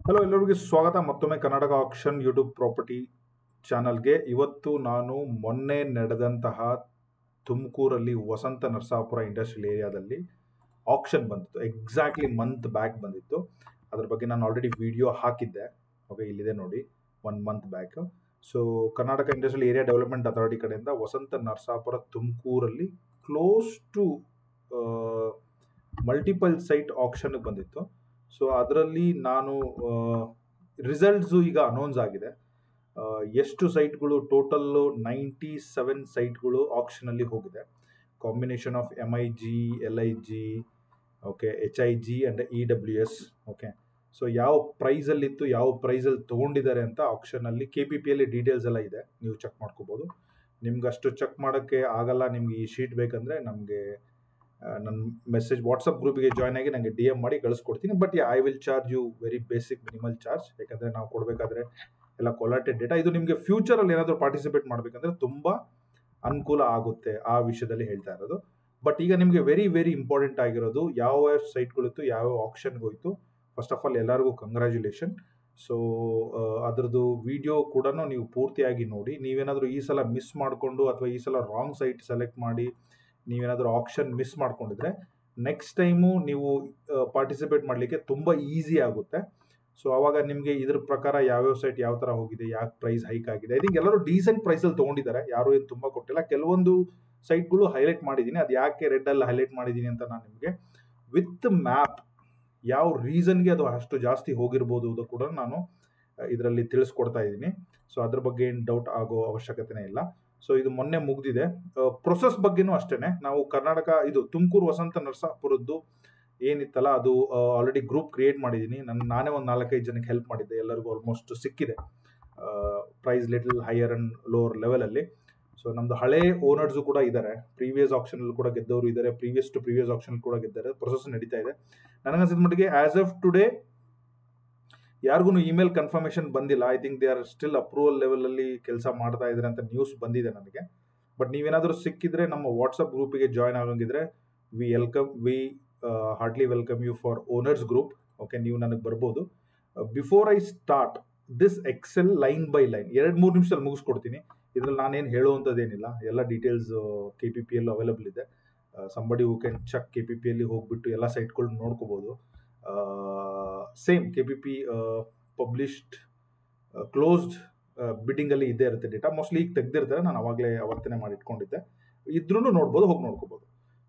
Hello ಎಲ್ಲರಿಗೂ ಸ್ವಾಗತ ಮತ್ತೊಮ್ಮೆ ಕರ್ನಾಟಕ ಆಕ್ಷನ್ ಯೂಟ್ಯೂಬ್ ಪ್ರಾಪರ್ಟಿ ಚಾನಲ್ಗೆ. ಇವತ್ತು ನಾನು ಮೊನ್ನೆ ನಡೆದಂತಹ ತುಮಕೂರಲ್ಲಿ ವಸಂತ ನರಸಾಪುರ ಇಂಡಸ್ಟ್ರಿಯಲ್ ಏರಿಯಾದಲ್ಲಿ ಆಕ್ಷನ್ ಬಂದಿತ್ತು. ಎಕ್ಸಾಕ್ಟ್ಲಿ ಮಂತ್ ಬ್ಯಾಕ್ ಬಂದಿತ್ತು. ಅದ್ರ ಬಗ್ಗೆ ನಾನು ಆಲ್ರೆಡಿ ವಿಡಿಯೋ ಹಾಕಿದ್ದೆ. ಓಕೆ, ಇಲ್ಲಿದೆ ನೋಡಿ, 1 month back. So Karnataka industrial area development authority ಕಡೆಯಿಂದ ವಸಂತ ನರಸಾಪುರ ತುಮಕೂರಲ್ಲಿ ಕ್ಲೋಸ್ ಟು ಮಲ್ಟಿಪಲ್ ಸೈಟ್ ಆಕ್ಷನ್ಗೆ ಬಂದಿತ್ತು. ಸೊ ಅದರಲ್ಲಿ ನಾನು ರಿಸಲ್ಟ್ಸು ಈಗ ಅನೌನ್ಸ್ ಆಗಿದೆ. ಎಷ್ಟು ಸೈಟ್ಗಳು ಟೋಟಲ್ಲು 97 ಸೈಟ್ಗಳು ಆಕ್ಷನಲ್ಲಿ ಹೋಗಿದೆ. Combination of MIG, LIG, okay, HIG and EWS. Okay, so ಯಾವ ಪ್ರೈಸಲ್ಲಿತ್ತು, ಯಾವ ಪ್ರೈಸಲ್ಲಿ ತೊಗೊಂಡಿದ್ದಾರೆ ಅಂತ ಆಕ್ಷನಲ್ಲಿ KPPಯಲ್ಲಿ ಡೀಟೇಲ್ಸ್ ಎಲ್ಲ ಇದೆ, ನೀವು ಚೆಕ್ ಮಾಡ್ಕೋಬೋದು. ನಿಮ್ಗೆ ಅಷ್ಟು ಚೆಕ್ ಮಾಡೋಕ್ಕೆ ಆಗಲ್ಲ, ನಿಮ್ಗೆ ಈ ಶೀಟ್ ಬೇಕಂದರೆ ನಮಗೆ ನನ್ನ ಮೆಸೇಜ್ ವಾಟ್ಸಪ್ ಗ್ರೂಪಿಗೆ ಜಾಯ್ನ್ ಆಗಿ ನನಗೆ DM ಮಾಡಿ ಕಳಿಸ್ಕೊಡ್ತೀನಿ. But I will charge you very basic minimal charge, ಯಾಕಂದರೆ ನಾವು ಕೊಡಬೇಕಾದ್ರೆ ಎಲ್ಲ ಕೊಲಾಟೆಡ್ ಡೇಟಾ. ಇದು ನಿಮಗೆ ಫ್ಯೂಚರಲ್ಲಿ ಏನಾದರೂ ಪಾರ್ಟಿಸಿಪೇಟ್ ಮಾಡಬೇಕಂದ್ರೆ ತುಂಬ ಅನುಕೂಲ ಆಗುತ್ತೆ, ಆ ವಿಷಯದಲ್ಲಿ ಹೇಳ್ತಾ ಇರೋದು. ಬಟ್ ಈಗ ನಿಮಗೆ ವೆರಿ ವೆರಿ ಇಂಪಾರ್ಟೆಂಟ್ ಆಗಿರೋದು ಯಾವ ಸೈಟ್ಗಳಿತ್ತು, ಯಾವ ಆಕ್ಷನ್ಗೆ ಹೋಯಿತು. ಫಸ್ಟ್ ಆಫ್ ಆಲ್ ಎಲ್ಲರಿಗೂ ಕಂಗ್ರ್ಯಾಚುಲೇಷನ್. ಸೊ ಅದರದ್ದು ವಿಡಿಯೋ ಕೂಡ ನೀವು ಪೂರ್ತಿಯಾಗಿ ನೋಡಿ. ನೀವೇನಾದರೂ ಈ ಸಲ ಮಿಸ್ ಮಾಡಿಕೊಂಡು ಅಥವಾ ಈ ಸಲ ರಾಂಗ್ ಸೈಟ್ ಸೆಲೆಕ್ಟ್ ಮಾಡಿ ನೀವೇನಾದರೂ ಆಕ್ಷನ್ ಮಿಸ್ ಮಾಡ್ಕೊಂಡಿದ್ರೆ ನೆಕ್ಸ್ಟ್ ಟೈಮು ನೀವು ಪಾರ್ಟಿಸಿಪೇಟ್ ಮಾಡಲಿಕ್ಕೆ ತುಂಬ ಈಸಿ ಆಗುತ್ತೆ. ಸೊ ಆವಾಗ ನಿಮಗೆ ಇದ್ರ ಪ್ರಕಾರ ಯಾವ್ಯಾವ ಸೈಟ್ ಯಾವ ಥರ ಹೋಗಿದೆ, ಯಾಕೆ ಪ್ರೈಸ್ ಹೈಕ್ ಆಗಿದೆ. ಐ ಥಿಂಕ್ ಎಲ್ಲರೂ ಡೀಸೆಂಟ್ ಪ್ರೈಸಲ್ಲಿ ತೊಗೊಂಡಿದ್ದಾರೆ, ಯಾರು ಏನು ತುಂಬ ಕೊಟ್ಟಿಲ್ಲ. ಕೆಲವೊಂದು ಸೈಟ್ಗಳು ಹೈಲೈಟ್ ಮಾಡಿದ್ದೀನಿ, ಅದು ಯಾಕೆ ರೆಡ್ಡಲ್ಲಿ ಹೈಲೈಟ್ ಮಾಡಿದ್ದೀನಿ ಅಂತ ನಾನು ನಿಮಗೆ ವಿತ್ ಮ್ಯಾಪ್ ಯಾವ ರೀಸನ್ಗೆ ಅದು ಅಷ್ಟು ಜಾಸ್ತಿ ಹೋಗಿರ್ಬೋದು ಅದು ಕೂಡ ನಾನು ಇದರಲ್ಲಿ ತಿಳಿಸ್ಕೊಡ್ತಾ ಇದ್ದೀನಿ. ಸೊ ಅದ್ರ ಬಗ್ಗೆ ಏನು ಡೌಟ್ ಆಗೋ ಅವಶ್ಯಕತೆನೇ ಇಲ್ಲ. ಸೊ ಇದು ಮೊನ್ನೆ ಮುಗ್ದಿದೆ. ಪ್ರೊಸೆಸ್ ಬಗ್ಗೆನೂ ಅಷ್ಟೇ, ನಾವು ಕರ್ನಾಟಕ ಇದು ತುಮಕೂರು ವಸಂತ ನರಸಾಪುರದ್ದು ಏನಿತ್ತಲ್ಲ ಅದು ಆಲ್ರೆಡಿ ಗ್ರೂಪ್ ಕ್ರಿಯೇಟ್ ಮಾಡಿದ್ದೀನಿ. ನಾನೇ ಒಂದು 4-5 ಜನಕ್ಕೆ ಹೆಲ್ಪ್ ಮಾಡಿದ್ದೆ, ಎಲ್ಲರಿಗೂ ಆಲ್ಮೋಸ್ಟ್ ಸಿಕ್ಕಿದೆ price little higher and lower ಲೆವೆಲಲ್ಲಿ. ಸೊ ನಮ್ಮದು ಹಳೇ ಓನರ್ಸು ಕೂಡ ಇದ್ದಾರೆ, ಪ್ರೀವಿಯಸ್ ಆಕ್ಷನಲ್ಲಿ ಕೂಡ ಗೆದ್ದವರು ಇದ್ದಾರೆ, ಪ್ರೀವಿಯಸ್ ಆಕ್ಷನ್ ಕೂಡ ಗೆದ್ದಾರೆ. ಪ್ರೊಸೆಸ್ ನಡೀತಾ ಇದೆ. ನನಗನ್ಸಿದ ಮಟ್ಟಿಗೆ ಆಸ್ ಆಫ್ ಟುಡೇ ಯಾರಿಗೂ ಇಮೇಲ್ ಕನ್ಫರ್ಮೇಷನ್ ಬಂದಿಲ್ಲ. I think they are still approval ಲೆವೆಲಲ್ಲಿ ಕೆಲಸ ಮಾಡ್ತಾ ಇದ್ದಾರೆ ಅಂತ ನ್ಯೂಸ್ ಬಂದಿದೆ ನನಗೆ. ಬಟ್ ನೀವೇನಾದರೂ ಸಿಕ್ಕಿದ್ರೆ ನಮ್ಮ ವಾಟ್ಸಪ್ ಗ್ರೂಪಿಗೆ ಜಾಯ್ನ್ ಆಗಂಗಿದ್ರೆ we heartly welcome you for owners group. Okay, ನೀವು ನನಗೆ ಬರ್ಬೋದು. Before I start this excel line by line 2-3 ನಿಮಿಷದಲ್ಲಿ ಮುಗಿಸ್ಕೊಡ್ತೀನಿ. ಇದರಲ್ಲಿ ನಾನೇನು ಹೇಳುವಂಥದ್ದೇನಿಲ್ಲ, ಎಲ್ಲ ಡೀಟೇಲ್ಸ್ KPPಯಲ್ಲೂ ಅವೈಲಬಲ್ ಇದೆ. ಸಂಬಡಿ ಹೂ ಕ್ಯಾನ್ ಚೆಕ್ KPPಯಲ್ಲಿ ಹೋಗ್ಬಿಟ್ಟು ಎಲ್ಲ ಸೈಟ್ಗಳು ನೋಡ್ಕೋಬೋದು. ಸೇಮ್ KPP ಪಬ್ಲಿಷ್ಡ್ ಕ್ಲೋಸ್ಡ್ ಬಿಡ್ಡಿಂಗಲ್ಲಿ ಇದ್ದೇ ಇರುತ್ತೆ ಡೇಟಾ. ಮೋಸ್ಟ್ಲಿ ಈಗ ತೆಗೆದಿರ್ತಾರೆ, ನಾನು ಅವಾಗಲೇ ಅವತ್ತೇ ಮಾಡಿ ಇಟ್ಕೊಂಡಿದ್ದೆ. ಇದ್ರೂ ನೋಡ್ಬೋದು, ಹೋಗಿ ನೋಡ್ಕೋಬೋದು.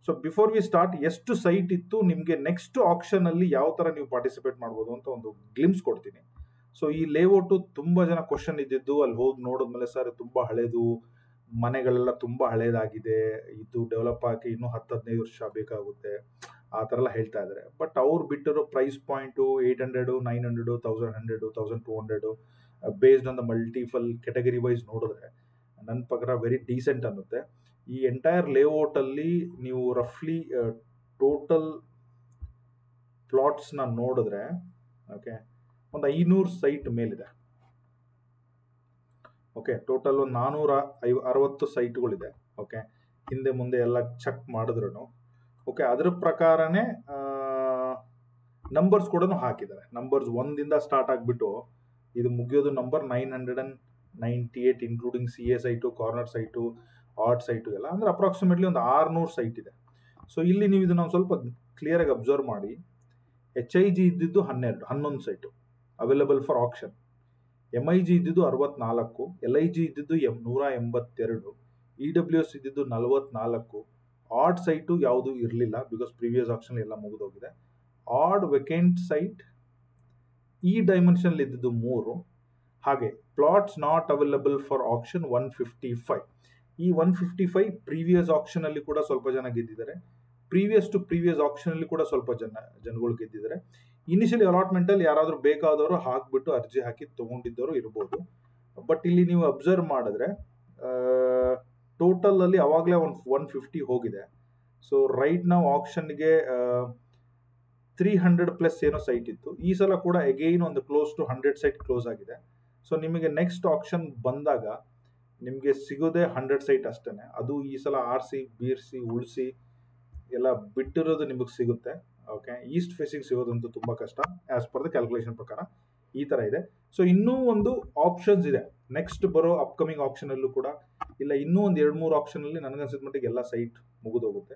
ಸೊ ಬಿಫೋರ್ ವಿ ಸ್ಟಾರ್ಟ್ ಎಷ್ಟು ಸೈಟ್ ಇತ್ತು, ನಿಮಗೆ ನೆಕ್ಸ್ಟ್ ಆಕ್ಷನಲ್ಲಿ ಯಾವ ಥರ ನೀವು ಪಾರ್ಟಿಸಿಪೇಟ್ ಮಾಡ್ಬೋದು ಅಂತ ಒಂದು ಗ್ಲಿಮ್ಸ್ ಕೊಡ್ತೀನಿ. ಸೊ ಈ ಲೇಔಟು ತುಂಬ ಜನ ಕ್ವಶನ್ ಇದ್ದಿದ್ದು, ಅಲ್ಲಿ ಹೋಗಿ ನೋಡಿದ್ಮೇಲೆ ಸರ್ ತುಂಬ ಹಳೇದು, ಮನೆಗಳೆಲ್ಲ ತುಂಬ ಹಳೇದಾಗಿದೆ, ಇದು ಡೆವಲಪ್ ಆಗಿ ಇನ್ನೂ 10-15 ವರ್ಷ ಬೇಕಾಗುತ್ತೆ, ಆ ಥರ ಎಲ್ಲ ಹೇಳ್ತಾ ಇದ್ದಾರೆ. ಬಟ್ ಅವ್ರು ಬಿಟ್ಟಿರೋ price point 800, 900, 1100, 1200 based on the multiple category wise ನೋಡಿದ್ರೆ ನನ್ನ ಪ್ರಕಾರ ವೆರಿ ಡೀಸೆಂಟ್ ಅನ್ನುತ್ತೆ. ಈ ಎಂಟೈರ್ ಲೇಔಟಲ್ಲಿ ನೀವು ರಫ್ಲಿ ಟೋಟಲ್ ಪ್ಲಾಟ್ಸ್ನ ನೋಡಿದ್ರೆ ಓಕೆ ಒಂದು 500 ಸೈಟ್ ಮೇಲಿದೆ. ಓಕೆ, ಟೋಟಲ್ ಒಂದು 460 ಸೈಟ್ಗಳಿದೆ. ಓಕೆ, ಹಿಂದೆ ಮುಂದೆ ಎಲ್ಲ ಚೆಕ್ ಮಾಡಿದ್ರು ಓಕೆ ಅದ್ರ ಪ್ರಕಾರನೇ ನಂಬರ್ಸ್ ಕೂಡ ಹಾಕಿದ್ದಾರೆ. ನಂಬರ್ಸ್ 1 ಸ್ಟಾರ್ಟ್ ಆಗಿಬಿಟ್ಟು ಇದು ಮುಗಿಯೋದು number 998 including CA site, corner site, art site ಎಲ್ಲ, ಅಂದರೆ ಅಪ್ರಾಕ್ಸಿಮೇಟ್ಲಿ ಒಂದು 600 ಸೈಟ್ ಇದೆ. ಸೊ ಇಲ್ಲಿ ನೀವು ಇದನ್ನು ಸ್ವಲ್ಪ ಕ್ಲಿಯರಾಗಿ ಅಬ್ಸರ್ವ್ ಮಾಡಿ. HIG ಇದ್ದಿದ್ದು 11 site available for action, MIG ಇದ್ದಿದ್ದು 64, LIG ಇದ್ದಿದ್ದು 182, EWS ಇದ್ದಿದ್ದು 44. ಆಡ್ ಸೈಟು ಯಾವುದು ಇರಲಿಲ್ಲ, ಬಿಕಾಸ್ ಪ್ರೀವಿಯಸ್ ಆಕ್ಷನ್ ಎಲ್ಲ ಮುಗಿದೋಗಿದೆ. ಆಡ್ ವೆಕೆಂಟ್ ಸೈಟ್ ಈ ಡೈಮೆನ್ಷನ್ ಇದ್ದಿದ್ದು 3. ಹಾಗೆ plots not available for action 155. ಈ 155 ಪ್ರೀವಿಯಸ್ ಆಕ್ಷನಲ್ಲಿ ಕೂಡ ಸ್ವಲ್ಪ ಜನ ಗೆದ್ದಿದ್ದಾರೆ, ಪ್ರೀವಿಯಸ್ ಆಕ್ಷನಲ್ಲಿ ಕೂಡ ಸ್ವಲ್ಪ ಜನಗಳು ಗೆದ್ದಿದ್ದಾರೆ. ಇನಿಷಿಯಲಿ ಅಲಾಟ್ಮೆಂಟಲ್ಲಿ ಯಾರಾದರೂ ಬೇಕಾದವರು ಹಾಕ್ಬಿಟ್ಟು ಅರ್ಜಿ ಹಾಕಿ ತೊಗೊಂಡಿದ್ದವರು ಇರ್ಬೋದು. ಬಟ್ ಇಲ್ಲಿ ನೀವು ಅಬ್ಸರ್ವ್ ಮಾಡಿದ್ರೆ ಟೋಟಲಲ್ಲಿ ಅವಾಗಲೇ ಒಂದು 150 ಹೋಗಿದೆ. ಸೊ ರೈಟ್ ನಾವು ಆಕ್ಷನ್ಗೆ 300+ ಏನೋ ಸೈಟ್ ಇತ್ತು. ಈ ಸಲ ಕೂಡ ಅಗೈನ್ ಒಂದು ಕ್ಲೋಸ್ ಟು 100 ಸೈಟ್ ಕ್ಲೋಸ್ ಆಗಿದೆ. ಸೊ ನಿಮಗೆ ನೆಕ್ಸ್ಟ್ ಆಕ್ಷನ್ ಬಂದಾಗ ನಿಮಗೆ ಸಿಗೋದೇ 100 ಸೈಟ್ ಅಷ್ಟೇ. ಅದು ಈ ಸಲ ಆರಿಸಿ ಬೀರಿಸಿ ಉಳಿಸಿ ಎಲ್ಲ ಬಿಟ್ಟಿರೋದು ನಿಮಗೆ ಸಿಗುತ್ತೆ. ಓಕೆ, ಈಸ್ಟ್ ಫೇಸಿಂಗ್ ಸಿಗೋದಂತೂ ತುಂಬ ಕಷ್ಟ ಆ್ಯಸ್ ಪರ್ ದ ಕ್ಯಾಲ್ಕುಲೇಷನ್ ಪ್ರಕಾರ. ಈ ಥರ ಇದೆ. ಸೊ ಇನ್ನೂ ಒಂದು ಆಪ್ಷನ್ಸ್ ಇದೆ ನೆಕ್ಸ್ಟ್ ಬರೋ ಅಪ್ಕಮಿಂಗ್ ಆಪ್ಷನಲ್ಲೂ ಕೂಡ, ಇಲ್ಲ ಇನ್ನೂ ಒಂದು 2-3 ಆಪ್ಷನಲ್ಲಿ ನನಗನ್ಸಿದ ಮಟ್ಟಿಗೆ ಎಲ್ಲ ಸೈಟ್ ಮುಗಿದೋಗುತ್ತೆ.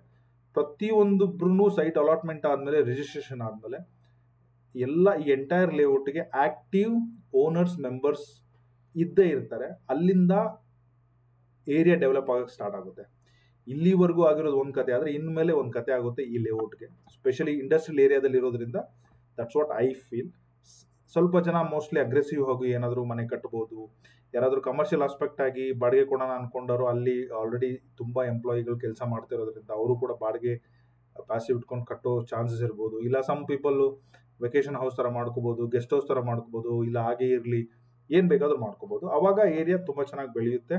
ಪ್ರತಿಯೊಂದೊಬ್ರು ಸೈಟ್ ಅಲಾಟ್ಮೆಂಟ್ ಆದಮೇಲೆ, ರಿಜಿಸ್ಟ್ರೇಷನ್ ಆದಮೇಲೆ ಎಲ್ಲ ಈ ಎಂಟೈರ್ ಲೇಔಟ್ಗೆ ಆಕ್ಟಿವ್ ಓನರ್ಸ್ ಮೆಂಬರ್ಸ್ ಇದ್ದೇ ಇರ್ತಾರೆ. ಅಲ್ಲಿಂದ ಏರಿಯಾ ಡೆವಲಪ್ ಆಗೋಕ್ಕೆ ಸ್ಟಾರ್ಟ್ ಆಗುತ್ತೆ. ಇಲ್ಲಿವರೆಗೂ ಆಗಿರೋದು ಒಂದು ಕತೆ ಆದರೆ ಇನ್ಮೇಲೆ ಒಂದು ಕತೆ ಆಗುತ್ತೆ ಈ ಲೇಔಟ್ಗೆ, ಸ್ಪೆಷಲಿ ಇಂಡಸ್ಟ್ರಿಯಲ್ ಏರಿಯಾದಲ್ಲಿ ಇರೋದ್ರಿಂದ. That's what I feel. ಸ್ವಲ್ಪ ಜನ ಮೋಸ್ಟ್ಲಿ ಅಗ್ರೆಸಿವ್ ಆಗಿ ಏನಾದರೂ ಮನೆ ಕಟ್ಬೋದು, ಯಾರಾದರೂ ಕಮರ್ಷಿಯಲ್ ಆಸ್ಪೆಕ್ಟ್ ಆಗಿ ಬಾಡಿಗೆ ಕೊಡೋಣ ಅನ್ಕೊಂಡವರು ಅಲ್ಲಿ ಆಲ್ರೆಡಿ ತುಂಬ ಎಂಪ್ಲಾಯಿಗಳು ಕೆಲಸ ಮಾಡ್ತಿರೋದ್ರಿಂದ ಅವರು ಕೂಡ ಬಾಡಿಗೆ ಪ್ಯಾಸಿವ್ ಇಟ್ಕೊಂಡು ಕಟ್ಟೋ ಚಾನ್ಸಸ್ ಇರ್ಬೋದು. ಇಲ್ಲ ಸಮ್ ಪೀಪಲ್ಲು ವೆಕೇಶನ್ ಹೌಸ್ ಥರ ಮಾಡ್ಕೋಬೋದು, ಗೆಸ್ಟ್ ಹೌಸ್ ಥರ ಮಾಡ್ಕೋಬೋದು, ಇಲ್ಲ ಹಾಗೆ ಇರಲಿ ಏನು ಬೇಕಾದರೂ ಮಾಡ್ಕೋಬೋದು. ಆವಾಗ ಏರಿಯಾ ತುಂಬ ಚೆನ್ನಾಗಿ ಬೆಳೆಯುತ್ತೆ,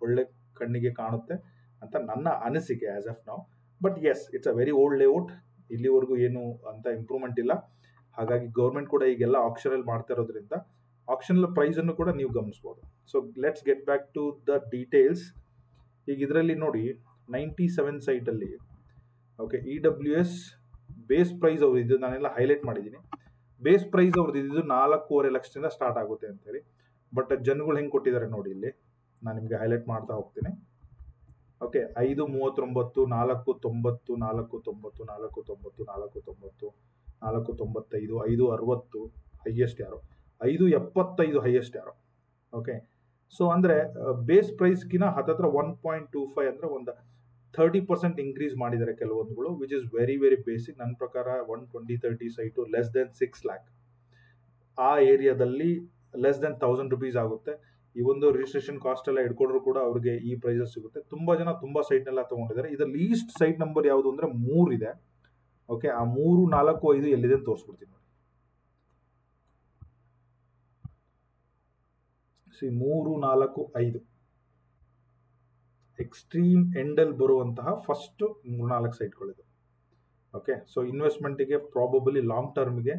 ಒಳ್ಳೆ ಕಣ್ಣಿಗೆ ಕಾಣುತ್ತೆ ಅಂತ ನನ್ನ ಅನಿಸಿಕೆ as of now. But yes, it's a very old layout, ಇಲ್ಲಿವರೆಗೂ ಏನು ಅಂತ ಇಂಪ್ರೂವ್ಮೆಂಟ್ ಇಲ್ಲ. ಹಾಗಾಗಿ ಗೌರ್ಮೆಂಟ್ ಕೂಡ ಈಗೆಲ್ಲ ಆಕ್ಷನಲ್ಲಿ ಮಾಡ್ತಾ ಇರೋದ್ರಿಂದ ಆಕ್ಷನಲ್ ಪ್ರೈಸನ್ನು ಕೂಡ ನೀವು ಗಮನಿಸ್ಬೋದು. So let's get back to the details. ಈಗ ಇದರಲ್ಲಿ ನೋಡಿ 97 ಸೈಟಲ್ಲಿ ಓಕೆ EWS ಬೇಸ್ ಪ್ರೈಸ್ ಅವ್ರದ್ದು ಇದು ನಾನೆಲ್ಲ ಹೈಲೈಟ್ ಮಾಡಿದ್ದೀನಿ. ಬೇಸ್ ಪ್ರೈಸ್ ಅವ್ರದ್ದು ಇದು 4.5 ಲಕ್ಷದಿಂದ ಸ್ಟಾರ್ಟ್ ಆಗುತ್ತೆ ಅಂತೇಳಿ. ಬಟ್ ಜನಗಳು ಹೆಂಗೆ ಕೊಟ್ಟಿದ್ದಾರೆ ನೋಡಿ, ಇಲ್ಲಿ ನಾನು ನಿಮಗೆ ಹೈಲೈಟ್ ಮಾಡ್ತಾ ಹೋಗ್ತೀನಿ. ಓಕೆ 5.39, 4.90, 4.90, 4.90, 4.90, 4.95, 5.60 ಹೈಯೆಸ್ಟ್ ಯಾರು, 5.75 ಹೈಯೆಸ್ಟ್ ಯಾರು. ಓಕೆ, ಸೊ ಅಂದರೆ ಬೇಸ್ ಪ್ರೈಸ್ಗಿನ ಹತ್ತತ್ರ 1.25 ಅಂದರೆ ಒಂದು 30% ಇನ್ಕ್ರೀಸ್ ಮಾಡಿದ್ದಾರೆ ಕೆಲವೊಂದುಗಳು, which is very very basic. ನನ್ನ ಪ್ರಕಾರ 120-30 ಸೈಟು ಲೆಸ್ ದೆನ್ 6 lakh ಆ ಏರಿಯಾದಲ್ಲಿ ಲೆಸ್ ದೆನ್ 1000 rupees ಆಗುತ್ತೆ. ಈ ಒಂದು ರಿಜಿಸ್ಟ್ರೇಷನ್ ಕಾಸ್ಟ್ ಎಲ್ಲ ಇಟ್ಕೊಂಡ್ರು ಕೂಡ ಅವ್ರಿಗೆ ಈ ಪ್ರೈಸಸ್ ಸಿಗುತ್ತೆ. ತುಂಬ ಜನ ತುಂಬ ಸೈಟ್ನೆಲ್ಲ ತೊಗೊಂಡಿದ್ದಾರೆ. ಇದರ ಲೀಸ್ಟ್ ಸೈಟ್ ನಂಬರ್ ಯಾವುದು ಅಂದರೆ 3 ಇದೆ. ಓಕೆ, ಆ 3, 4, 5 ಎಲ್ಲಿದೆ ಅಂತ ತೋರಿಸ್ಬಿಡ್ತೀನಿ ನೋಡಿ. 3, 4, 5 ಎಕ್ಸ್ಟ್ರೀಮ್ ಎಂಡಲ್ಲಿ ಬರುವಂತಹ ಫಸ್ಟ್ 3-4 ಸೈಟ್ಗಳಿದು. ಓಕೆ, ಸೊ ಇನ್ವೆಸ್ಟ್ಮೆಂಟಿಗೆ ಪ್ರಾಬಬಲಿ ಲಾಂಗ್ ಟರ್ಮ್ಗೆ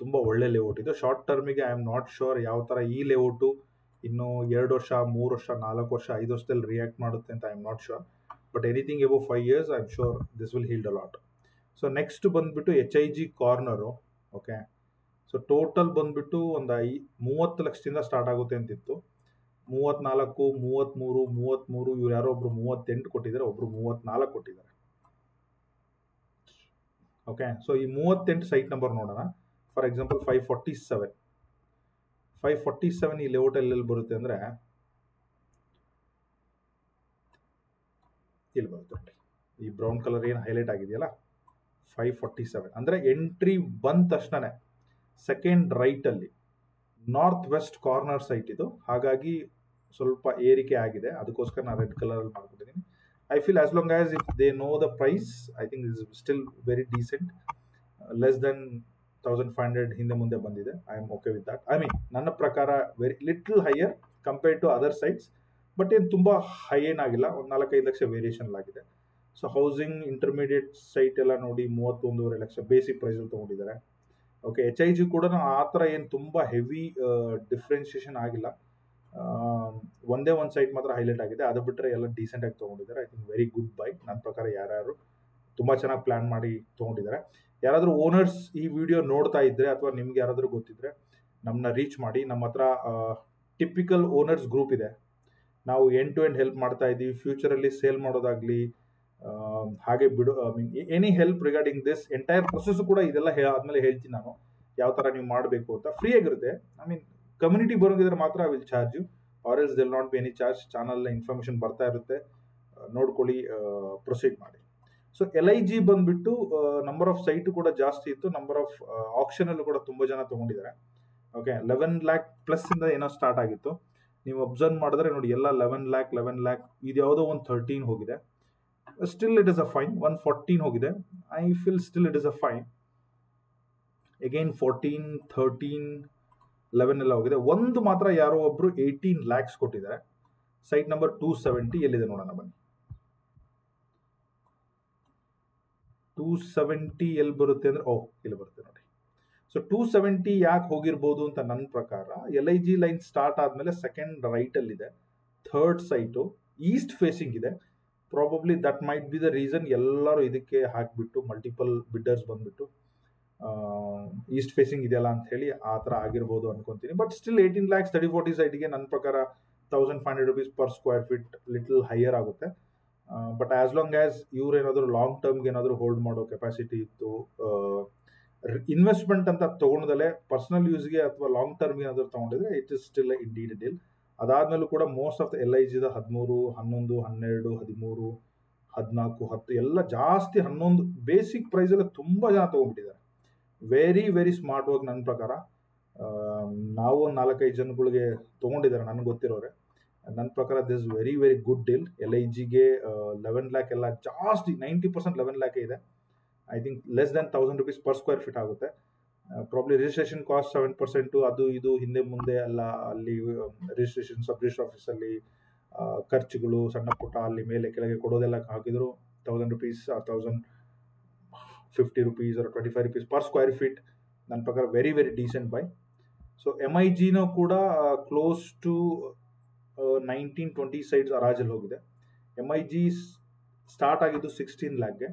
ತುಂಬ ಒಳ್ಳೆ ಲೇಔಟ್ ಇದು. ಶಾರ್ಟ್ ಟರ್ಮಿಗೆ ಐ ಆಮ್ ನಾಟ್ ಶೋರ್ ಯಾವ ಥರ ಈ ಲೇಔಟು ಇನ್ನು 2 ವರ್ಷ, 3 ವರ್ಷ, 4 ವರ್ಷ, 5 ವರ್ಷದಲ್ಲಿ ರಿಯಾಕ್ಟ್ ಮಾಡುತ್ತೆ ಅಂತ I am not sure. But anything above 5 years I am sure this will healed a lot. So next ಬಂದುಬಿಟ್ಟು HIG corner. Okay, so total ಬಂದುಬಿಟ್ಟು ಒಂದು 30 ಲಕ್ಷದಿಂದ ಸ್ಟಾರ್ಟ್ ಆಗುತ್ತೆ ಅಂತಿತ್ತು. 34, 33, 33, ಇವ್ರು ಯಾರೋ ಒಬ್ರು 38 ಕೊಟ್ಟಿದ್ದಾರೆ, ಒಬ್ರು 34 ಕೊಟ್ಟಿದ್ದಾರೆ. ಓಕೆ, ಸೊ ಈ 38 ಸೈಟ್ ನಂಬರ್ ನೋಡೋಣ. ಫಾರ್ ಎಕ್ಸಾಂಪಲ್ 547 ಈ ಲೇಔಟ್ ಎಲ್ಲೆಲ್ಲಿ ಬರುತ್ತೆ ಅಂದರೆ ಇಲ್ಲಿ ಬರುತ್ತೆ ನೋಡಿ, ಈ ಬ್ರೌನ್ ಕಲರ್ ಏನು ಹೈಲೈಟ್ ಆಗಿದೆಯಲ್ಲ 547 ಅಂದರೆ ಎಂಟ್ರಿ ಬಂದ ತಕ್ಷಣನೇ ಸೆಕೆಂಡ್ ರೈಟಲ್ಲಿ ನಾರ್ತ್ ವೆಸ್ಟ್ ಕಾರ್ನರ್ ಸೈಟ್ ಇದು. ಹಾಗಾಗಿ ಸ್ವಲ್ಪ ಏರಿಕೆ ಆಗಿದೆ, ಅದಕ್ಕೋಸ್ಕರ ನಾನು ರೆಡ್ ಕಲರಲ್ಲಿ ಮಾಡ್ಕೊಂಡಿದ್ದೀನಿ. I feel as long as if they know the price, I think is still very decent. Less than 1500 ಹಿಂದೆ ಮುಂದೆ ಬಂದಿದೆ. I am okay with that. I mean ನನ್ನ ಪ್ರಕಾರ very little higher compared to other sites, but ಏನು ತುಂಬ high ಏನಾಗಿಲ್ಲ, ಒಂದು 4-5 lakh variation ಆಗಿದೆ. ಸೊ ಹೌಸಿಂಗ್ ಇಂಟರ್ಮೀಡಿಯೇಟ್ ಸೈಟ್ ಎಲ್ಲ ನೋಡಿ 31.5 ಲಕ್ಷ ಬೇಸಿಕ್ ಪ್ರೈಸಲ್ಲಿ ತೊಗೊಂಡಿದ್ದಾರೆ. ಓಕೆ, HIG ಕೂಡ ಆ ಥರ ಏನು ತುಂಬ ಹೆವಿ ಡಿಫ್ರೆನ್ಷಿಯೇಷನ್ ಆಗಿಲ್ಲ. ಒಂದೇ ಒಂದು ಸೈಟ್ ಮಾತ್ರ ಹೈಲೈಟ್ ಆಗಿದೆ, ಅದು ಬಿಟ್ಟರೆ ಎಲ್ಲ ಡೀಸೆಂಟಾಗಿ ತೊಗೊಂಡಿದ್ದಾರೆ. I think very good buy. ನನ್ನ ಪ್ರಕಾರ ಯಾರ್ಯಾರು ತುಂಬ ಚೆನ್ನಾಗಿ ಪ್ಲ್ಯಾನ್ ಮಾಡಿ ತೊಗೊಂಡಿದ್ದಾರೆ. ಯಾರಾದರೂ ಓನರ್ಸ್ ಈ ವಿಡಿಯೋ ನೋಡ್ತಾ ಇದ್ದರೆ ಅಥವಾ ನಿಮ್ಗೆ ಯಾರಾದರೂ ಗೊತ್ತಿದ್ದರೆ ನಮ್ಮನ್ನ ರೀಚ್ ಮಾಡಿ. ನಮ್ಮ ಹತ್ರ ಟಿಪಿಕಲ್ ಓನರ್ಸ್ ಗ್ರೂಪ್ ಇದೆ. ನಾವು ಎಂಡ್ ಟು ಎಂಡ್ ಹೆಲ್ಪ್ ಮಾಡ್ತಾ ಇದ್ದೀವಿ. ಫ್ಯೂಚರಲ್ಲಿ ಸೇಲ್ ಮಾಡೋದಾಗಲಿ, ಹಾಗೆ ಬಿಡು, I mean any help regarding this entire process ಕೂಡ ಇದೆಲ್ಲ ಆದಮೇಲೆ ಹೇಳ್ತೀನಿ ನಾನು ಯಾವ ಥರ ನೀವು ಮಾಡಬೇಕು ಅಂತ. ಫ್ರೀ ಆಗಿರುತ್ತೆ. ಐ ಮೀನ್ ಕಮ್ಯುನಿಟಿ ಬರೋಂಗಿದ್ರೆ ಮಾತ್ರ I will charge you, or else there'll not be any charge. Channel information ಬರ್ತಾ ಇರುತ್ತೆ, ನೋಡ್ಕೊಳ್ಳಿ, ಪ್ರೊಸೀಡ್ ಮಾಡಿ. ಸೊ LIG ಬಂದುಬಿಟ್ಟು ನಂಬರ್ ಆಫ್ ಸೈಟು ಕೂಡ ಜಾಸ್ತಿ ಇತ್ತು, ನಂಬರ್ ಆಫ್ ಆಕ್ಷನಲ್ಲೂ ಕೂಡ ತುಂಬ ಜನ ತೊಗೊಂಡಿದ್ದಾರೆ. ಓಕೆ, 11 lakh ಪ್ಲಸ್ಸಿಂದ ಏನೋ ಸ್ಟಾರ್ಟ್ ಆಗಿತ್ತು. ನೀವು ಅಬ್ಸರ್ವ್ ಮಾಡಿದ್ರೆ ನೋಡಿ ಎಲ್ಲ 11 lakh, ಇದು ಯಾವುದೋ ಒಂದು 13 ಹೋಗಿದೆ. Still it is a fine. 114 ಹೋಗಿದೆ. I feel still it is a fine. Again 14, 13, 11 ಎಲ್ಲ ಹೋಗಿದೆ. ಒಂದು ಮಾತ್ರ ಯಾರೋ ಒಬ್ರು 18 lakhs ಕೊಟ್ಟಿದ್ದಾರೆ. ಸೈಟ್ ನಂಬರ್ 270 ಎಲ್ಲಿದೆ ನೋಡೋಣ ಬನ್ನಿ. 270 ಎಲ್ಲಿ ಬರುತ್ತೆ ಅಂದರೆ ಇಲ್ಲಿ ಬರುತ್ತೆ ನೋಡಿ. ಸೊ 270 ಯಾಕೆ ಹೋಗಿರ್ಬೋದು ಅಂತ ನನ್ನ ಪ್ರಕಾರ, LIG ಲೈನ್ ಸ್ಟಾರ್ಟ್ ಆದಮೇಲೆ ಸೆಕೆಂಡ್ ರೈಟಲ್ಲಿದೆ, ಥರ್ಡ್ ಸೈಟು ಈಸ್ಟ್ ಫೇಸಿಂಗ್ ಇದೆ. Probably that might be the reason ಎಲ್ಲರೂ ಇದಕ್ಕೆ ಹಾಕಿಬಿಟ್ಟು ಮಲ್ಟಿಪಲ್ ಬಿಡ್ಡರ್ಸ್ ಬಂದುಬಿಟ್ಟು ಈಸ್ಟ್ ಫೇಸಿಂಗ್ ಇದೆಯಲ್ಲ ಅಂತ ಹೇಳಿ ಆ ಥರ ಆಗಿರ್ಬೋದು ಅನ್ಕೊಂತೀನಿ. ಬಟ್ ಸ್ಟಿಲ್ 18 lakhs 30-40 ಸೈಟ್ಗೆ ನನ್ನ ಪ್ರಕಾರ 1500 rupees per square feet little higher ಆಗುತ್ತೆ. ಬಟ್ ಆಸ್ ಲಾಂಗ್ ಆಸ್ ಇವ್ರು ಏನಾದರೂ ಲಾಂಗ್ ಟರ್ಮ್ಗೆ ಏನಾದರೂ ಹೋಲ್ಡ್ ಮಾಡೋ ಕೆಪಾಸಿಟಿ ಇತ್ತು, ಇನ್ವೆಸ್ಟ್ಮೆಂಟ್ ಅಂತ ತೊಗೊಂಡದಲ್ಲೇ ಪರ್ಸನಲ್ ಯೂಸ್ಗೆ ಅಥವಾ ಲಾಂಗ್ ಟರ್ಮ್ಗೆ ಏನಾದರೂ ತೊಗೊಂಡಿದ್ರೆ it is still indeed deal. ಅದಾದ್ಮೇಲೂ ಕೂಡ ಮೋಸ್ಟ್ ಆಫ್ ದ LIGದ 13, 11, 12, 13, 14, 10 ಎಲ್ಲ ಜಾಸ್ತಿ 11 ಬೇಸಿಕ್ ಪ್ರೈಸಲ್ಲಿ ತುಂಬ ಜನ ತೊಗೊಂಡ್ಬಿಟ್ಟಿದ್ದಾರೆ. ವೆರಿ ಸ್ಮಾರ್ಟ್ ವರ್ಕ್ ನನ್ನ ಪ್ರಕಾರ. ನಾವು ಒಂದು 4-5 ಜನಗಳಿಗೆ ತೊಗೊಂಡಿದ್ದಾರೆ ನನಗೆ ಗೊತ್ತಿರೋರೆ. ನನ್ನ ಪ್ರಕಾರ ದಿಸ್ ವೆರಿ ಗುಡ್ ಡೀಲ್. LIGಗೆ 11 lakh ಎಲ್ಲ ಜಾಸ್ತಿ 90% 11 lakh ಇದೆ. I think less than 1000 rupees per square feet ಆಗುತ್ತೆ. ಪ್ರಾಬ್ಲಿ ರಿಜಿಸ್ಟ್ರೇಷನ್ ಕಾಸ್ಟ್ 7%, ಅದು ಇದು ಹಿಂದೆ ಮುಂದೆ ಎಲ್ಲ ಅಲ್ಲಿ ರಿಜಿಸ್ಟ್ರೇಷನ್ ಸಬ್ ರಿಜಿಸ್ಟ್ರ್ ಆಫೀಸಲ್ಲಿ ಖರ್ಚುಗಳು ಸಣ್ಣ ಪುಟ್ಟ ಅಲ್ಲಿ ಮೇಲೆ ಕೆಳಗೆ ಕೊಡೋದೆಲ್ಲ ಹಾಕಿದ್ರು 1000 rupees, 1050 rupees or 25 rupees per square feet. ನನ್ನ ಪ್ರಕಾರ ವೆರಿ ಡೀಸೆಂಟ್ ಬೈ. ಸೊ MIGನೂ ಕೂಡ ಕ್ಲೋಸ್ ಟು 19-20 ಸೈಟ್ಸ್ ಹರಾಜಲ್ಲಿ ಹೋಗಿದೆ. MIG ಸ್ಟಾರ್ಟ್ ಆಗಿದ್ದು 16 lakhಗೆ,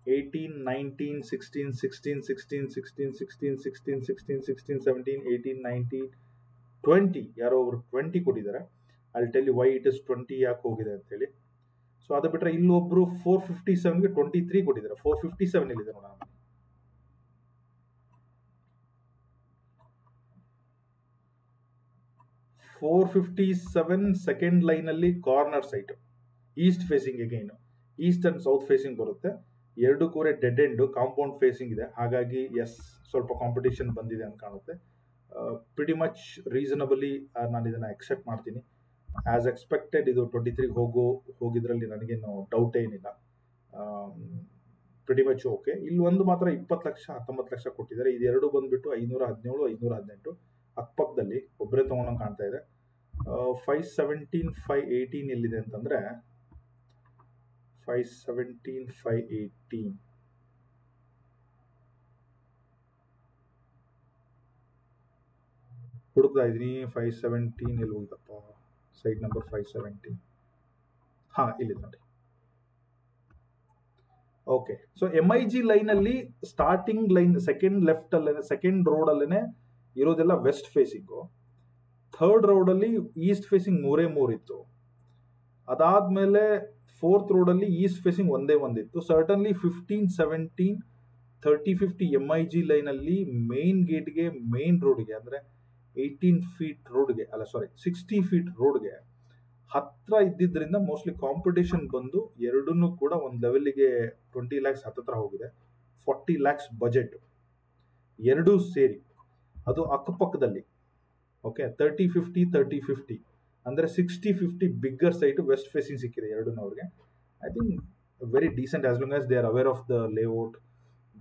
18, 19, 16, 16, 16, 16, 16, 16, 16, 16, 17, 18, 19, 20 ಯಾರೋ ಒಬ್ರು 20 ಕೊಟ್ಟಿದ್ದಾರೆ. I tell you why it is 20 ಯಾಕೆ ಹೋಗಿದೆ ಅಂತ ಹೇಳಿ. ಸೊ ಅದು ಬಿಟ್ಟರೆ ಇಲ್ಲೊಬ್ರು 457ಗೆ 23 ಕೊಟ್ಟಿದ್ದಾರೆ. 457 ಎಲ್ಲಿದೆ ನೋಡೋಣ. 457 ಸೆಕೆಂಡ್ ಲೈನಲ್ಲಿ corner site, East facing again East and south facing ಬರುತ್ತೆ. 2 ಕೂರೆ ಡೆಡ್ ಎಂಡ್ ಕಾಂಪೌಂಡ್ ಫೇಸಿಂಗ್ ಇದೆ. ಹಾಗಾಗಿ ಎಸ್ ಸ್ವಲ್ಪ ಕಾಂಪಿಟೇಷನ್ ಬಂದಿದೆ ಅಂತ ಕಾಣುತ್ತೆ. ಪ್ರಿಟಿ ಮಚ್ ರೀಸನಬಲಿ ನಾನು ಇದನ್ನು ಎಕ್ಸೆಪ್ಟ್ ಮಾಡ್ತೀನಿ. ಆಸ್ ಎಕ್ಸ್ಪೆಕ್ಟೆಡ್ ಇದು 23 ಹೋಗಿದ್ರಲ್ಲಿ ನನಗೇನು ಡೌಟ್ ಏನಿಲ್ಲ. Pretty much okay. ಇಲ್ಲಿ ಒಂದು ಮಾತ್ರ 20 ಲಕ್ಷ 19 ಲಕ್ಷ ಕೊಟ್ಟಿದ್ದಾರೆ. ಇದೆರಡು ಬಂದ್ಬಿಟ್ಟು 517 518 ಅಕ್ಕಪಕ್ಕದಲ್ಲಿ ಒಬ್ಬರೇ ತೊಗೊಂಡು ಕಾಣ್ತಾ ಇದೆ. 517 518 ಎಲ್ಲಿದೆ ಅಂತಂದ್ರೆ 517 518 ಹುಡುಕ್ತಾ ಇದ್ದೀನಿ. 517 ಎಲ್ಲಿ ಹೋಗಿದಪ್ಪ, ಸೈಟ್ ನಂಬರ್ 517 ಇಲ್ಲಿದೆ ನೋಡಿ. ಓಕೆ, ಸೊ MIG ಲೈನಲ್ಲಿ ಸ್ಟಾರ್ಟಿಂಗ್ ಲೈನ್ ಸೆಕೆಂಡ್ ಲೆಫ್ಟ್ ಅಲ್ಲೇ ಸೆಕೆಂಡ್ ರೋಡ್ ಅಲ್ಲೇನೆ ಇರೋದೆಲ್ಲ ವೆಸ್ಟ್ ಫೇಸಿಂಗು. ಥರ್ಡ್ ರೋಡಲ್ಲಿ ಈಸ್ಟ್ ಫೇಸಿಂಗ್ 3 ಇತ್ತು. ಅದಾದ್ಮೇಲೆ ಫೋರ್ತ್ ರೋಡಲ್ಲಿ ಈಸ್ಟ್ ಫೇಸಿಂಗ್ ಒಂದಿತ್ತು. ಸರ್ಟನ್ಲಿ 15, 17, 30, 50 MIG ಲೈನಲ್ಲಿ ಮೇನ್ ಗೇಟ್ಗೆ ಮೇನ್ ರೋಡ್ಗೆ ಅಂದರೆ 18 feet ರೋಡ್ಗೆ 60 feet ರೋಡ್ಗೆ ಹತ್ರ ಇದ್ದಿದ್ದರಿಂದ ಮೋಸ್ಟ್ಲಿ ಕಾಂಪಿಟೇಷನ್ ಬಂದು ಎರಡನ್ನೂ ಕೂಡ ಒಂದು ಲೆವೆಲ್ಗೆ 20 lakhs ಹತ್ತಿರ ಹೋಗಿದೆ. 40 lakhs ಬಜೆಟ್ ಎರಡೂ ಸೇರಿ, ಅದು ಅಕ್ಕಪಕ್ಕದಲ್ಲಿ. ಓಕೆ, 30-50 30-50 ಅಂದರೆ 60-50 ಬಿಗ್ಗರ್ ಸೈಟ್ ವೆಸ್ಟ್ ಫೇಸಿಂಗ್ ಸಿಕ್ಕಿದೆ ಎರಡನ್ನೂ ಅವ್ರಿಗೆ. I think very decent as long as they are aware of the layout,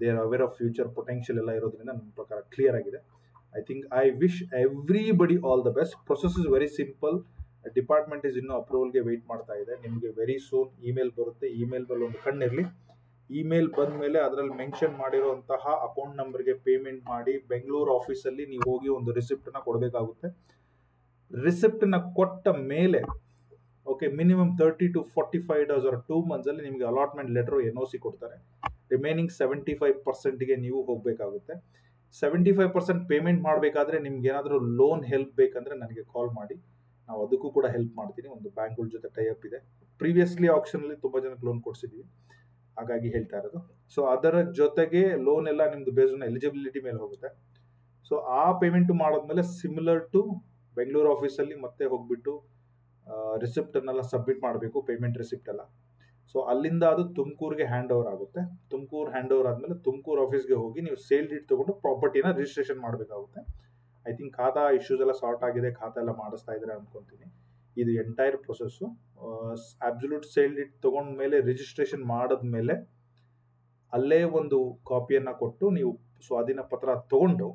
they are aware of future potential ಎಲ್ಲ ಇರೋದ್ರಿಂದ ನನ್ನ ಪ್ರಕಾರ ಕ್ಲಿಯರ್ ಆಗಿದೆ. I think I wish everybody all the best. Process is very simple. Department is ಇನ್ನೂ ಅಪ್ರೂವಲ್ಗೆ weight ಮಾಡ್ತಾ ಇದೆ. ನಿಮಗೆ very soon email ಬರುತ್ತೆ. ಇಮೇಲ್ ಮೇಲೆ ಒಂದು ಕಣ್ಣಿರಲಿ. ಇಮೇಲ್ ಬಂದ ಮೇಲೆ ಅದರಲ್ಲಿ ಮೆನ್ಷನ್ ಮಾಡಿರುವಂತಹ ಅಕೌಂಟ್ ನಂಬರ್ಗೆ ಪೇಮೆಂಟ್ ಮಾಡಿ ಬೆಂಗಳೂರು ಆಫೀಸಲ್ಲಿ ನೀವು ಹೋಗಿ ಒಂದು ರಿಸಿಪ್ಟನ್ನ ಕೊಡಬೇಕಾಗುತ್ತೆ. ರಿಸಿಪ್ಟನ್ನ ಕೊಟ್ಟ ಮೇಲೆ okay minimum 30 to 45 days or 2 months ಅಲ್ಲಿ ನಿಮಗೆ ಅಲಾಟ್ಮೆಂಟ್ ಲೆಟರ್ NOC ಕೊಡ್ತಾರೆ. ರಿಮೈನಿಂಗ್ 75%ಗೆ ನೀವು ಹೋಗಬೇಕಾಗುತ್ತೆ. 75% ಪೇಮೆಂಟ್ ಮಾಡಬೇಕಾದ್ರೆ ನಿಮ್ಗೆ ಏನಾದರೂ ಲೋನ್ ಹೆಲ್ಪ್ ಬೇಕಂದ್ರೆ ನನಗೆ ಕಾಲ್ ಮಾಡಿ, ನಾವು ಅದಕ್ಕೂ ಕೂಡ ಹೆಲ್ಪ್ ಮಾಡ್ತೀನಿ. ಒಂದು ಬ್ಯಾಂಕ್ಗಳ ಜೊತೆ ಟೈಅಪ್ ಇದೆ. ಪ್ರೀವಿಯಸ್ಲಿ ಆಪ್ಷನಲ್ಲಿ ತುಂಬ ಜನಕ್ಕೆ ಲೋನ್ ಕೊಡಿಸಿದ್ವಿ, ಹಾಗಾಗಿ ಹೇಳ್ತಾ ಇರೋದು. ಸೊ ಅದರ ಜೊತೆಗೆ ಲೋನ್ ಎಲ್ಲ ನಿಮ್ದು ಬೇಸ್ಡ್ ಆನ್ ಎಲಿಜಿಬಿಲಿಟಿ ಮೇಲೆ ಹೋಗುತ್ತೆ. ಸೊ ಆ ಪೇಮೆಂಟ್ ಮಾಡಾದ್ಮೇಲೆ ಸಿಮಿಲರ್ ಟು ಬೆಂಗಳೂರು ಆಫೀಸಲ್ಲಿ ಮತ್ತೆ ಹೋಗ್ಬಿಟ್ಟು ರಿಸಿಪ್ಟನ್ನೆಲ್ಲ ಸಬ್ಮಿಟ್ ಮಾಡಬೇಕು, ಪೇಮೆಂಟ್ ರಿಸಿಪ್ಟ್ ಎಲ್ಲ. ಸೊ ಅಲ್ಲಿಂದ ಅದು ತುಮಕೂರಿಗೆ ಹ್ಯಾಂಡ್ ಓವರ್ ಆಗುತ್ತೆ. ತುಮಕೂರು ಹ್ಯಾಂಡ್ ಓವರ್ ಆದಮೇಲೆ ತುಮಕೂರು ಆಫೀಸ್ಗೆ ಹೋಗಿ ನೀವು ಸೇಲ್ ಡೀಡ್ ತೊಗೊಂಡು ಪ್ರಾಪರ್ಟಿನ ರಿಜಿಸ್ಟ್ರೇಷನ್ ಮಾಡಬೇಕಾಗುತ್ತೆ. ಐ ಥಿಂಕ್ ಖಾತಾ ಇಶ್ಯೂಸ್ ಎಲ್ಲ ಸಾರ್ಟ್ ಆಗಿದೆ, ಖಾತಾ ಎಲ್ಲ ಮಾಡಿಸ್ತಾ ಇದ್ದಾರೆ ಅನ್ಕೊತೀನಿ. ಇದು entire process. Absolute sale deed ತೊಗೊಂಡ್ಮೇಲೆ ರಿಜಿಸ್ಟ್ರೇಷನ್ ಮಾಡಿದ್ಮೇಲೆ ಅಲ್ಲೇ ಒಂದು ಕಾಪಿಯನ್ನು ಕೊಟ್ಟು ನೀವು ಸ್ವಾಧೀನ ಪತ್ರ ತೊಗೊಂಡು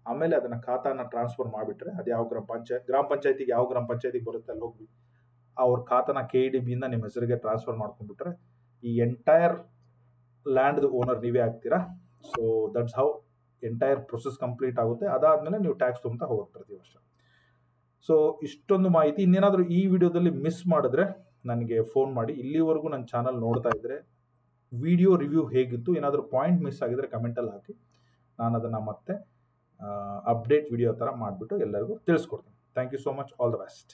ಆಮೇಲೆ ಅದನ್ನು ಖಾತಾನ ಟ್ರಾನ್ಸ್ಫರ್ ಮಾಡಿಬಿಟ್ರೆ, ಅದು ಯಾವ ಗ್ರಾಮ ಪಂಚಾಯತಿಗೆ ಯಾವ ಗ್ರಾಮ ಪಂಚಾಯತಿಗೆ ಬರುತ್ತೆ ಅಲ್ಲಿ ಹೋಗಿ ಅವ್ರ ಖಾತಾನ KEDBಯಿಂದ ನಿಮ್ಮ ಹೆಸರಿಗೆ ಟ್ರಾನ್ಸ್ಫರ್ ಮಾಡ್ಕೊಂಡ್ಬಿಟ್ರೆ ಈ ಎಂಟೈರ್ ಲ್ಯಾಂಡ್ದು ಓನರ್ ನೀವೇ ಆಗ್ತೀರಾ. So that's how entire process complete ಆಗುತ್ತೆ. ಅದಾದಮೇಲೆ ನೀವು ಟ್ಯಾಕ್ಸ್ ತುಂಬ್ತಾ ಹೋಗುತ್ತೆ ಪ್ರತಿ ವರ್ಷ. ಸೊ ಇಷ್ಟೊಂದು ಮಾಹಿತಿ. ಇನ್ನೇನಾದರೂ ಈ ವಿಡಿಯೋದಲ್ಲಿ ಮಿಸ್ ಮಾಡಿದ್ರೆ ನನಗೆ ಫೋನ್ ಮಾಡಿ. ಇಲ್ಲಿವರೆಗೂ ನನ್ನ ಚಾನಲ್ ನೋಡ್ತಾ ಇದ್ದರೆ ವಿಡಿಯೋ ರಿವ್ಯೂ ಹೇಗಿತ್ತು, ಏನಾದರೂ ಪಾಯಿಂಟ್ ಮಿಸ್ ಆಗಿದ್ರೆ ಕಮೆಂಟಲ್ಲಿ ಹಾಕಿ, ನಾನು ಅದನ್ನು ಮತ್ತೆ ಅಪ್ಡೇಟ್ ವಿಡಿಯೋ ಥರ ಮಾಡಿಬಿಟ್ಟು ಎಲ್ಲರಿಗೂ ತಿಳಿಸ್ಕೊಡ್ತೀನಿ. Thank you so much. All the best.